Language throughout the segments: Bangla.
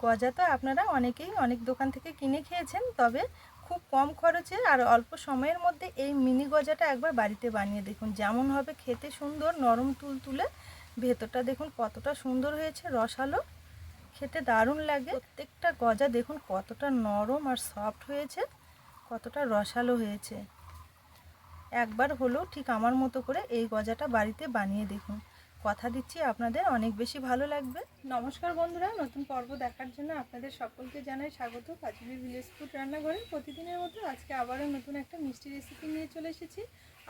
গজা তো আপনারা অনেকেই অনেক দোকান থেকে কিনে খেয়েছেন, তবে খুব কম খরচে আর অল্প সময়ের মধ্যে এই মিনি গজাটা একবার বাড়িতে বানিয়ে দেখুন। যেমন হবে খেতে সুন্দর, নরম তুলতুলে, ভেতরটা দেখুন কতটা সুন্দর হয়েছে, রসালো, খেতে দারুণ লাগে। প্রত্যেকটা গজা দেখুন কতটা নরম আর সফট হয়েছে, কতটা রসালো হয়েছে। একবার হলেও ঠিক আমার মতো করে এই গজাটা বাড়িতে বানিয়ে দেখুন, কথা দিচ্ছি আপনাদের অনেক বেশি ভালো লাগবে। নমস্কার বন্ধুরা, নতুন পর্ব দেখার জন্য আপনাদের সকলকে জানাই স্বাগত। পাঁচুলি ভিলেজ ফুড রান্নাঘরে প্রতিদিনের মতো আজকে আবারও নতুন একটা মিষ্টি রেসিপি নিয়ে চলে এসেছি।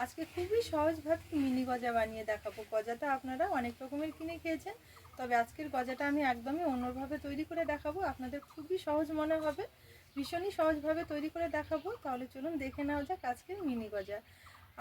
আজকে খুবই সহজভাবে মিনি গজা বানিয়ে দেখাবো। গজাটা আপনারা অনেক রকমের কিনে খেয়েছেন, তবে আজকের গজাটা আমি একদমই অন্যভাবে তৈরি করে দেখাবো। আপনাদের খুবই সহজ মনে হবে, ভীষণই সহজভাবে তৈরি করে দেখাবো। তাহলে চলুন দেখে নেওয়া যাক আজকের মিনি গজা।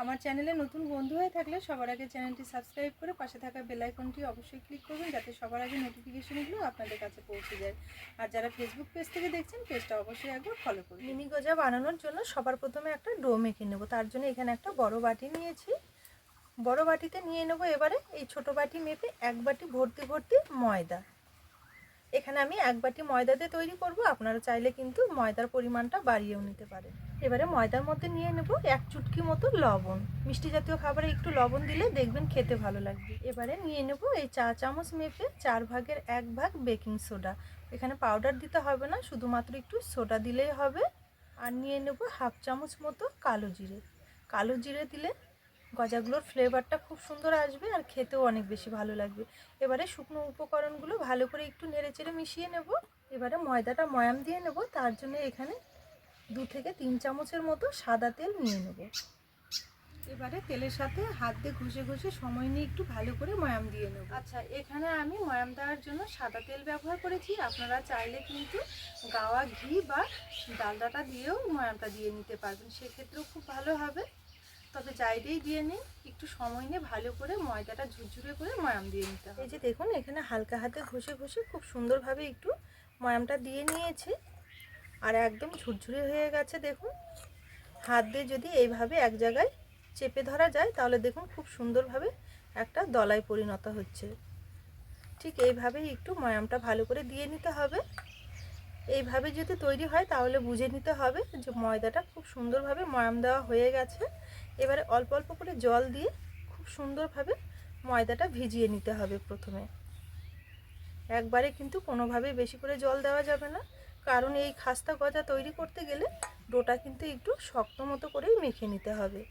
আমার চ্যানেলে নতুন বন্ধু হয়ে থাকলে সবার আগে চ্যানেলটি সাবস্ক্রাইব করে পাশে থাকা বেল আইকনটি অবশ্যই ক্লিক করবেন, যাতে সবার আগে নোটিফিকেশনগুলো আপনাদের কাছে পৌঁছে যায়। আর যারা ফেসবুক পেজ থেকে দেখছেন, পেজটা অবশ্যই একবার ফলো করুন। মিনি গজা বানানোর জন্য সবার প্রথমে একটা ডো মেখে নেব। তার জন্য এখানে একটা বড় বাটি নিয়েছি। বড় বাটিতে নিয়ে নেব এবারে এই ছোট বাটি মেপে এক বাটি ভর্তি ভর্তি ময়দা। এখানে আমি এক বাটি ময়দা দিয়ে তৈরি করব, আপনারা চাইলে কিন্তু ময়দার পরিমাণটা বাড়িয়েও নিতে পারেন। এবারে ময়দার মধ্যে নিয়ে নেব এক চুটকি মতো লবণ। মিষ্টি জাতীয় খাবারে একটু লবণ দিলে দেখবেন খেতে ভালো লাগবে। এবারে নিয়ে নেব এই চা চামচ মেপে 4 ভাগের 1 ভাগ বেকিং সোডা। এখানে পাউডার দিতে হবে না, শুধুমাত্র একটু সোডা দিলেই হবে। আর নিয়ে নেব হাফ চামচ মতো কালো জিরে। কালো জিরে দিলে গজাগুলোর ফ্লেভারটা খুব সুন্দর আসবে আর খেতেও অনেক বেশি ভালো লাগবে। এবারে শুকনো উপকরণগুলো ভালো করে একটু নেড়েচেড়ে মিশিয়ে নেব। এবারে ময়দাটা ময়াম দিয়ে নেব। তার জন্য এখানে 2 থেকে 3 চামচের মতো সাদা তেল নিয়ে নেব। এবারে তেলের সাথে হাত দিয়ে ঘষে ঘষে সময় নিয়ে একটু ভালো করে ময়াম দিয়ে নেব। আচ্ছা, এখানে আমি ময়াম দেওয়ার জন্য সাদা তেল ব্যবহার করেছি। আপনারা চাইলে কিন্তু গাওয়া ঘি বা ডালডাটা দিয়েও ময়ামটা দিয়ে নিতে পারবেন, সেক্ষেত্রেও খুব ভালো হবে। তবে চাইলেই দিয়ে নিন, একটু সময় নিয়ে ভালো করে ময়দাটা ঝুরঝুরে করে ময়াম দিয়ে নিতে হবে। এই যে দেখুন, এখানে হালকা হাতে ঘষে ঘষে খুব সুন্দরভাবে একটু ময়ামটা দিয়ে নিয়েছি আর একদম ঝুরঝুরে হয়ে গেছে। দেখুন, হাত দিয়ে যদি এইভাবে এক জায়গায় চেপে ধরা যায় তাহলে দেখুন খুব সুন্দরভাবে একটা দলায় পরিণত হচ্ছে। ঠিক এইভাবেই একটু ময়ামটা ভালো করে দিয়ে নিতে হবে। এইভাবে যদি তৈরি হয় তাহলে বুঝে নিতে হবে যে ময়দাটা খুব সুন্দরভাবে ময়াম দেওয়া হয়ে গেছে। এবারে অল্প অল্প করে জল দিয়ে খুব সুন্দরভাবে ময়দাটা ভিজিয়ে নিতে হবে। প্রথমে একবারে কিন্তু কোনোভাবেই বেশি করে জল দেওয়া যাবে না, কারণ এই খাস্তা গজা তৈরি করতে গেলে ডোটা কিন্তু একটু শক্ত মতো করেই মেখে নিতে হবে।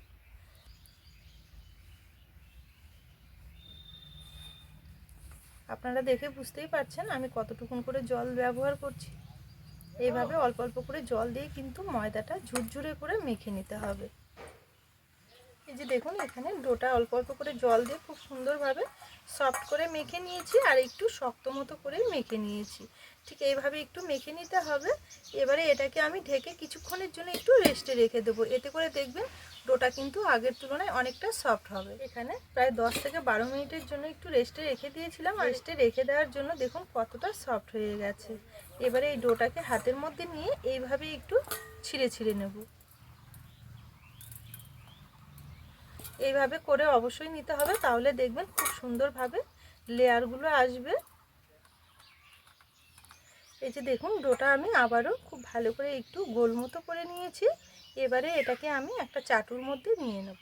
আপনারা দেখে বুঝতেই পারছেন আমি কতটুকুন করে জল ব্যবহার করছি। এইভাবে অল্প অল্প করে জল দিয়ে কিন্তু ময়দাটা ঝুরঝুরে করে মেখে নিতে হবে। এই যে দেখুন, এখানে ডোটা অল্প অল্প করে জল দিয়ে খুব সুন্দরভাবে সফট করে মেখে নিয়েছি আর একটু শক্ত মতো করে মেখে নিয়েছি। ঠিক এইভাবে একটু মেখে নিতে হবে। এবারে এটাকে আমি ঢেকে কিছুক্ষণের জন্য একটু রেস্টে রেখে দেবো। এতে করে দেখবেন ডোটা কিন্তু আগের তুলনায় অনেকটা সফট হবে। এখানে প্রায় 10 থেকে 12 মিনিটের জন্য একটু রেস্টে রেখে দিয়েছিলাম। রেস্টে রেখে দেওয়ার জন্য দেখুন কতটা সফট হয়ে গেছে। এবারে এই ডোটাকে হাতের মধ্যে নিয়ে এইভাবে একটু ছিঁড়ে ছিঁড়ে নেব। এইভাবে করে অবশ্যই নিতে হবে, তাহলে দেখবেন খুব সুন্দরভাবে লেয়ারগুলো আসবে। এই যে দেখুন, ডোটা আমি আবারও খুব ভালো করে একটু গোল মতো করে নিয়েছি। এবারে এটাকে আমি একটা চাটুর মধ্যে নিয়ে নেব।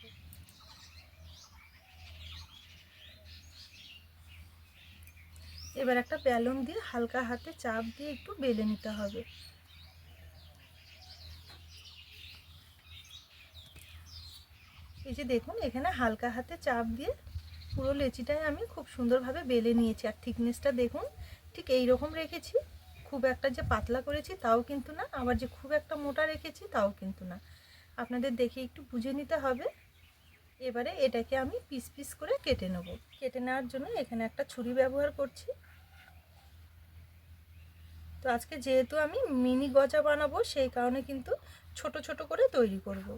এবার একটা বেলুন দিয়ে হালকা হাতে চাপ দিয়ে একটু বেলে নিতে হবে। এই যে দেখুন, এখানে হালকা হাতে চাপ দিয়ে পুরো লেচিটাই আমি খুব সুন্দরভাবে বেলে নিয়েছি। আর থিকনেসটা দেখুন ঠিক এই রকম রেখেছি। খুব একটা যে পাতলা করেছি তাও কিন্তু না, আবার যে খুব একটা মোটা রেখেছি তাও কিন্তু না। আপনাদের দেখে একটু বুঝে নিতে হবে। এবারে এটাকে আমি পিস পিস করে কেটে নেব। কেটে নেওয়ার জন্য এখানে একটা ছুরি ব্যবহার করছি। তো আজকে যেহেতু আমি মিনি গজা বানাবো, সেই কারণে কিন্তু ছোট ছোট করে তৈরি করব।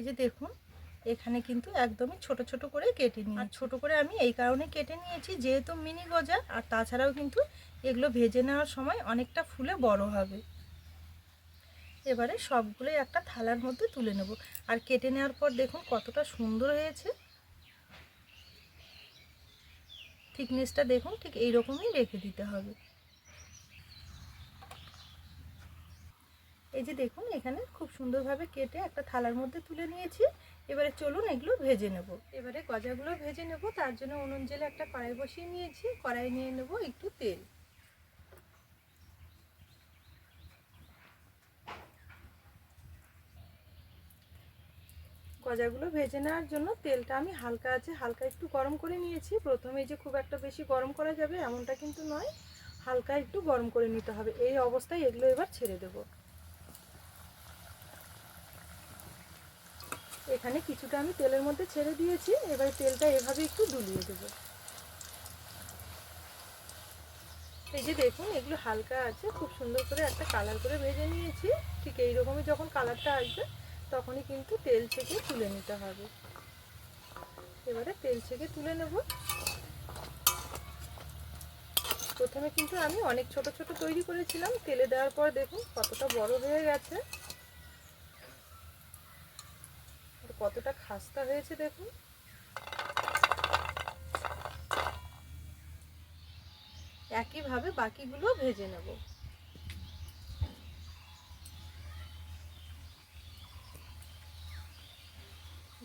এই যে দেখুন এখানে কিন্তু একদমই ছোট ছোট করে কেটে নিই। আর ছোট করে আমি এই কারণে কেটে নিয়েছি যেহেতু মিনি গজা, আর তাছাড়াও কিন্তু এগুলো ভেজে নেওয়ার সময় অনেকটা ফুলে বড় হবে। এবারে সবগুলোই একটা থালার মধ্যে তুলে নেব। আর কেটে নেওয়ার পর দেখুন কতটা সুন্দর হয়েছে। থিকনেসটা দেখুন ঠিক এইরকমই রেখে দিতে হবে। এই যে দেখুন এখানে খুব সুন্দরভাবে কেটে একটা থালার মধ্যে তুলে নিয়েছি। এবারে চলুন এগুলো ভেজে নেব। এবারে গজাগুলো ভেজে নেব, তার জন্য উনুন জেলে একটা কড়াই বসিয়ে নিয়েছি। কড়াই নিয়ে নেব একটু তেল। গজাগুলো ভেজে নেওয়ার জন্য তেলটা আমি হালকা একটু গরম করে নিয়েছি। প্রথমে যে খুব একটা বেশি গরম করা যাবে এমনটা কিন্তু নয়, হালকা একটু গরম করে নিতে হবে। এই অবস্থায় এগুলো এবার ছেড়ে দেব। এখানে কিছুটা আমি তেলের মধ্যে ছেড়ে দিয়েছি। এবার তেলটা এভাবে একটু দুলিয়ে দেব। এই যে দেখুন এগুলো হালকা আছে, খুব সুন্দর করে একটা কালার করে ভেজে নিয়েছি। ঠিক এইরকমই যখন কালারটা আসবে তখনই কিন্তু তেল থেকে তুলে নিতে হবে। এবারে তেল থেকে তুলে নেব। প্রথমে কিন্তু আমি অনেক ছোট ছোট তৈরি করেছিলাম, তেলে দেওয়ার পর দেখুন কতটা বড় হয়ে গেছে আর কতটা খাস্তা হয়েছে দেখুন। একইভাবে বাকিগুলো ভেজে নেব।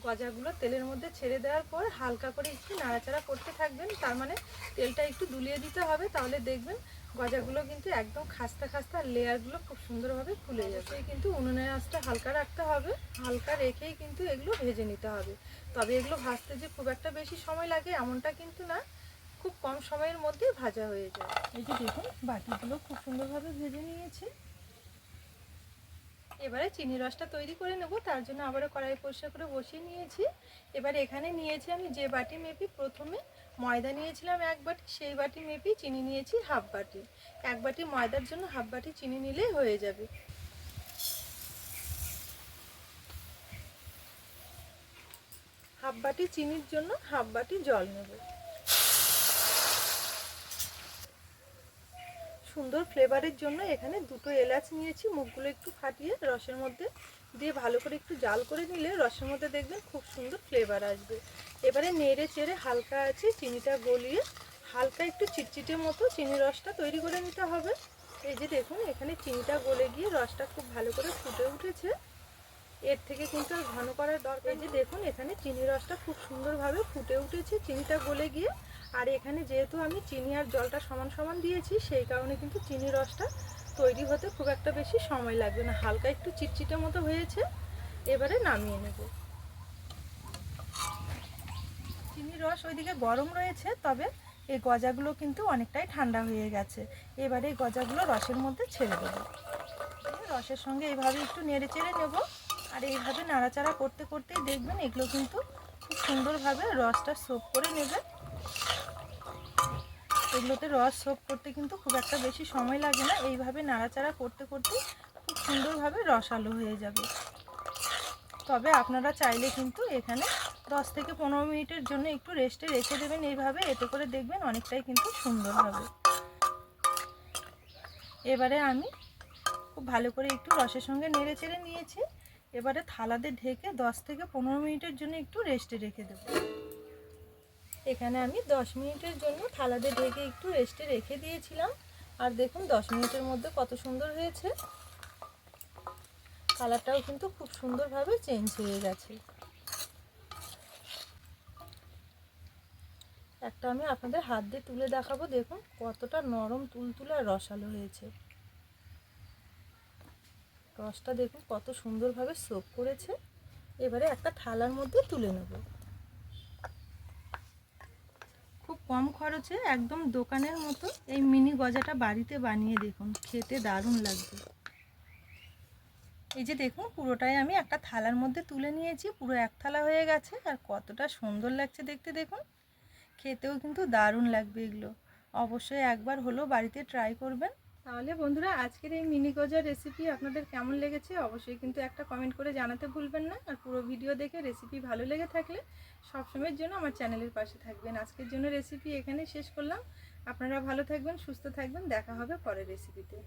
গজাগুলো তেলের মধ্যে ছেড়ে দেওয়ার পর হালকা করে একটু নাড়াচাড়া করতে থাকবেন। তার মানে তেলটা একটু দুলিয়ে দিতে হবে, তাহলে দেখবেন গজাগুলো কিন্তু একদম খাস্তা খাস্তা, আর লেয়ারগুলো খুব সুন্দরভাবে ফুলে যাবে। কিন্তু উনুনের আঁচটা হালকা রাখতে হবে, হালকা রেখেই কিন্তু এগুলো ভেজে নিতে হবে। তবে এগুলো ভাজতে যে খুব একটা বেশি সময় লাগে এমনটা কিন্তু না, খুব কম সময়ের মধ্যেই ভাজা হয়ে যায়। এই যে দেখুন বাকিগুলো খুব সুন্দরভাবে ভেজে নিয়েছি। এবারে চিনি রসটা তৈরি করে নেব, তার জন্য আবারও কড়াই পরিষ্কার করে বসিয়ে নিয়েছি। এবারে এখানে নিয়েছি আমি যে বাটি মেপে প্রথমে ময়দা নিয়েছিলাম 1 বাটি, সেই বাটি মেপেই চিনি নিয়েছি 1/2 বাটি। 1 বাটি ময়দার জন্য 1/2 বাটি চিনি নিলেই হয়ে যাবে। 1/2 বাটি চিনির জন্য 1/2 বাটি জল নেব। সুন্দর ফ্লেভারের জন্য এখানে 2টো এলাচ নিয়েছি, মুখগুলো একটু ফাটিয়ে রসের মধ্যে দিয়ে ভালো করে একটু জাল করে নিলে রসের মধ্যে দেখবেন খুব সুন্দর ফ্লেভার আসবে। এবারে নেড়ে চেড়ে হালকা আছে চিনিটা গলিয়ে হালকা একটু চিটচিটে মতো চিনি রসটা তৈরি করে নিতে হবে। এই যে দেখুন এখানে চিনিটা গলে গিয়ে রসটা খুব ভালো করে ফুটে উঠেছে। এর থেকে কিন্তু আর ঘন করার দরকার। এই যে দেখুন এখানে চিনি রসটা খুব সুন্দরভাবে ফুটে উঠেছে চিনিটা গলে গিয়ে। আর এখানে যেহেতু আমি চিনি আর জলটা সমান সমান দিয়েছি, সেই কারণে কিন্তু চিনি রসটা তৈরি হতে খুব একটা বেশি সময় লাগবে না, হালকা একটু চিটচিটে মতো হয়েছে। এবারে নামিয়ে নেব। চিনির রস ওইদিকে গরম রয়েছে, তবে এই গজাগুলো কিন্তু অনেকটাই ঠান্ডা হয়ে গেছে। এবারে এই গজাগুলো রসের মধ্যে ছেড়ে দেবো। রসের সঙ্গে এইভাবে একটু নেড়ে চেড়ে নেব। আর এইভাবে নাড়াচাড়া করতে করতেই দেখবেন এগুলো কিন্তু খুব সুন্দরভাবে রসটা সোক করে নেবে। এগুলোতে রস সোক করতে কিন্তু খুব একটা বেশি সময় লাগে না, এইভাবে নাড়াচাড়া করতে করতে খুব সুন্দরভাবে রসালো হয়ে যাবে। তবে আপনারা চাইলে কিন্তু এখানে 10 থেকে 15 মিনিটের জন্য একটু রেস্টে রেখে দেবেন এইভাবে, এতে করে দেখবেন অনেকটাই কিন্তু সুন্দর হবে। এবারে আমি খুব ভালো করে একটু রসের সঙ্গে নেড়ে চেড়ে নিয়েছি। এবারে থালাতে ঢেকে 10 থেকে 15 মিনিটের জন্য একটু রেস্টে রেখে দেব। এখানে আমি 10 মিনিটের জন্য থালাতে ঢেকে একটু রেস্টে রেখে দিয়েছিলাম। আর দেখুন 10 মিনিটের মধ্যে কত সুন্দর হয়েছে, কালারটাও কিন্তু খুব সুন্দরভাবে চেঞ্জ হয়ে গেছে। একটা আমি আপনাদের হাত দিয়ে তুলে দেখাবো, দেখুন কতটা নরম তুলতুলে আর রসালো হয়েছে। রসটা দেখুন কত সুন্দরভাবে সোক করেছে। এবারে একটা থালার মধ্যে তুলে নেব। খুব কম খরচে একদম দোকানের মতো এই মিনি গজাটা বাড়িতে বানিয়ে দেখুন, খেতে দারুণ লাগবে। এই যে দেখুন পুরোটাই আমি একটা থালার মধ্যে তুলে নিয়েছি, পুরো এক থালা হয়ে গেছে। আর কতটা সুন্দর লাগছে দেখতে দেখুন, খেতেও কিন্তু দারুণ লাগবে। এগুলো অবশ্যই একবার হলেও বাড়িতে ট্রাই করবেন। তাহলে বন্ধুরা আজকের এই মিনি গজার রেসিপি আপনাদের কেমন লেগেছে অবশ্যই কিন্তু একটা কমেন্ট করে জানাতে ভুলবেন না। আর পুরো ভিডিও দেখে রেসিপি ভালো লেগে থাকলে সবসময়ের জন্য আমার চ্যানেলের পাশে থাকবেন। আজকের জন্য রেসিপি এখানেই শেষ করলাম। আপনারা ভালো থাকবেন, সুস্থ থাকবেন, দেখা হবে পরের রেসিপিতে।